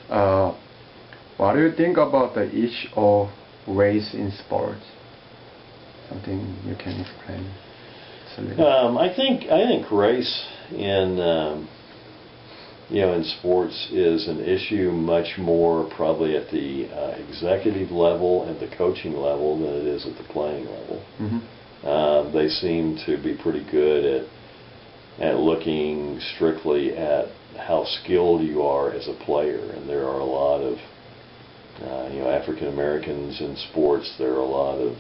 Uh, what do you think about the issue of race in sports? Something you can explain? I think race in in sports is an issue much more probably at the executive level and the coaching level than it is at the playing level. Mm-hmm. They seem to be pretty good at looking strictly at how skilled you are as a player, and there are a lot of African Americans in sports. There are a lot of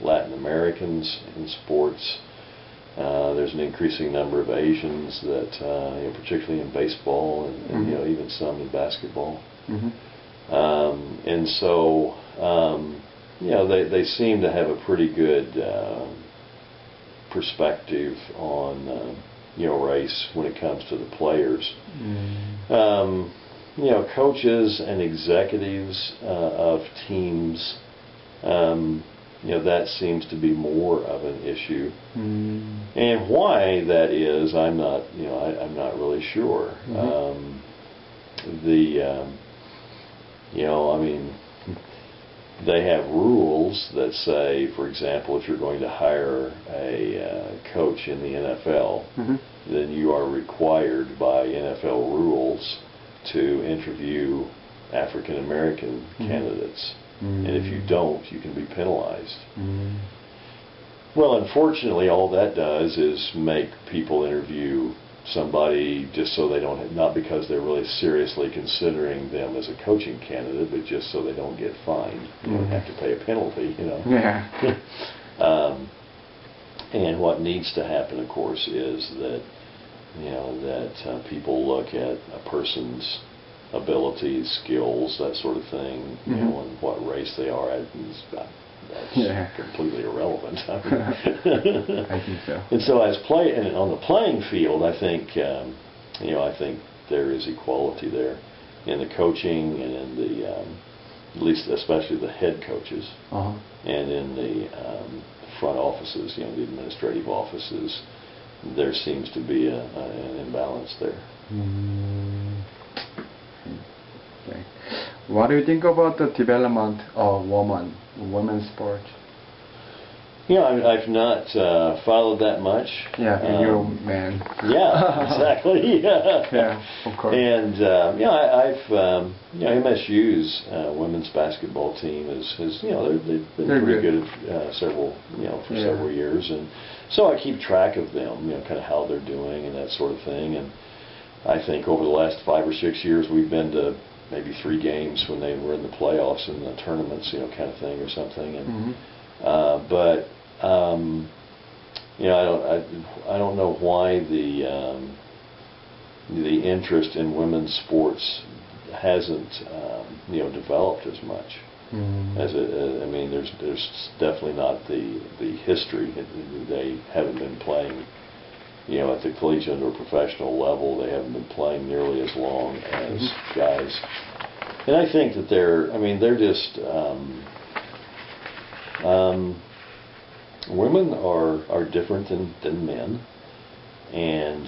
Latin Americans in sports. There's an increasing number of Asians that, particularly in baseball and mm-hmm. Even some in basketball. Mm-hmm. And so, they seem to have a pretty good perspective on, race when it comes to the players. Mm. Coaches and executives of teams, that seems to be more of an issue. Mm. And why that is, I'm not really sure. Mm-hmm. They have rules that say, for example, if you're going to hire a coach in the NFL, mm-hmm. then you are required by NFL rules to interview African American mm-hmm. candidates. Mm-hmm. And if you don't, you can be penalized. Mm-hmm. Well, unfortunately, all that does is make people interview somebody just so they don't, not because they're really seriously considering them as a coaching candidate, but just so they don't get fined. You don't have to pay a penalty, Yeah. And what needs to happen, of course, is that people look at a person's abilities, skills, that sort of thing, mm-hmm. And what race they are at. That's completely irrelevant. I think so. And so, and on the playing field, I think I think there is equality there in the coaching and in the at least especially the head coaches, uh-huh. and in the front offices, the administrative offices. There seems to be an imbalance there. Mm. Okay. What do you think about the development of women's sport? I've not followed that much. Yeah, and you're a man. Yeah, exactly. Yeah, of course. And I've MSU's women's basketball team has they've been pretty good at several years, and so I keep track of them, kind of how they're doing and that sort of thing. And I think over the last 5 or 6 years we've been to maybe 3 games when they were in the playoffs and the tournaments, kind of thing or something. And mm-hmm. but I don't know why the interest in women's sports hasn't developed as much as it. I mean, there's definitely not the history. They haven't been playing at the collegiate or professional level. They haven't been playing nearly as long as guys. And I think that they're just women are different than men, and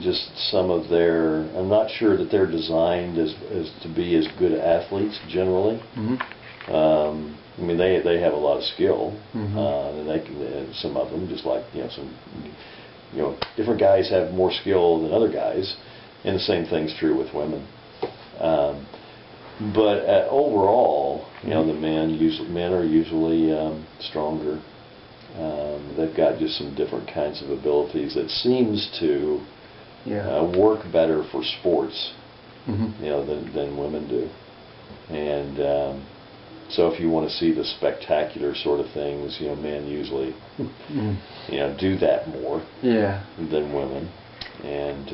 just some of their, I'm not sure that they're designed as to be as good athletes generally. Mm-hmm. I mean, they have a lot of skill, mm-hmm. And some of them, just like different guys have more skill than other guys, and the same thing's true with women. But overall, the men are usually stronger. They've got just some different kinds of abilities that seems to work better for sports, mm-hmm. Than women do. And so if you want to see the spectacular sort of things, men usually do that more than women, and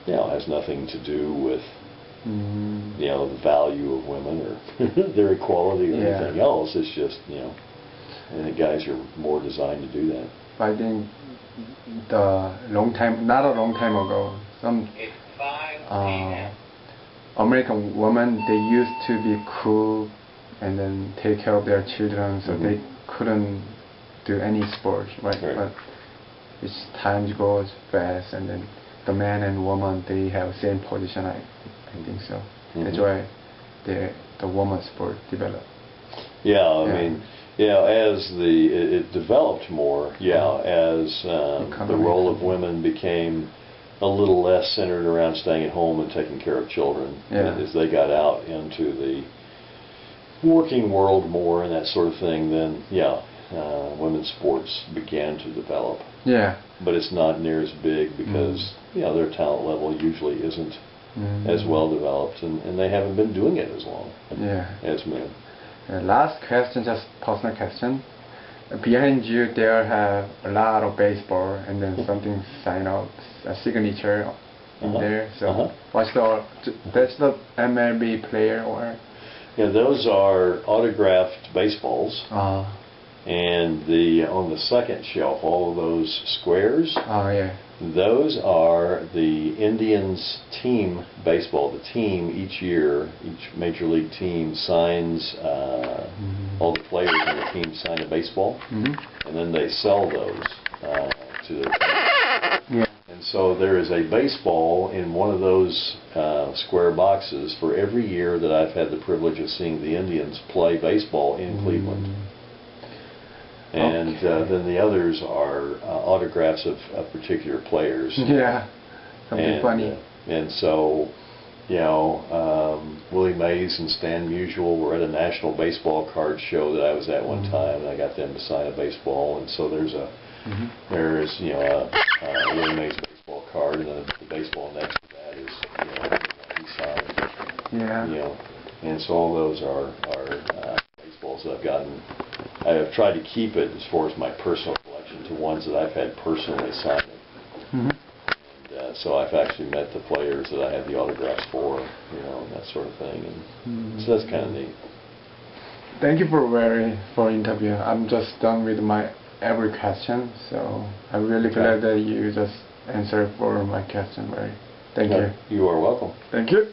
it has nothing to do with the value of women or their equality or anything else. It's just I think guys are more designed to do that. I think not a long time ago, some American women, they used to be cool and then take care of their children, so they couldn't do any sports, right? But as time goes fast, and then the man and woman, they have same position. I think so. That's why the woman sport developed. Yeah, I mean, as it developed more, as the role of women became a little less centered around staying at home and taking care of children, and as they got out into the working world more and that sort of thing, then women's sports began to develop. Yeah. But it's not near as big because their talent level usually isn't as well developed, and they haven't been doing it as long as men. Last question, just personal question. Behind you, there have a lot of baseball, and then something sign out, a signature in there. So, what's that's the MLB player or? Yeah, those are autographed baseballs. And on the second shelf, all of those squares. Those are the Indians team baseball. The team each year, each major league team signs, all the players on the team sign a baseball, and then they sell those to their team. And so there is a baseball in one of those square boxes for every year that I've had the privilege of seeing the Indians play baseball in Cleveland. And then the others are autographs of particular players. Yeah, something funny. And so, Willie Mays and Stan Musial were at a National Baseball Card show that I was at one time, and I got them to sign a baseball. And so there's a Willie Mays baseball card, and then the baseball next to that is he signed. And so all those are baseballs that I've gotten. I have tried to keep it as far as my personal collection to ones that I've had personally signed. And, so I've actually met the players that I have the autographs for, and that sort of thing. And so that's kind of neat. Thank you for interview. I'm just done with my every question, so I'm really glad that you just answered for my question. Thank you. You are welcome. Thank you.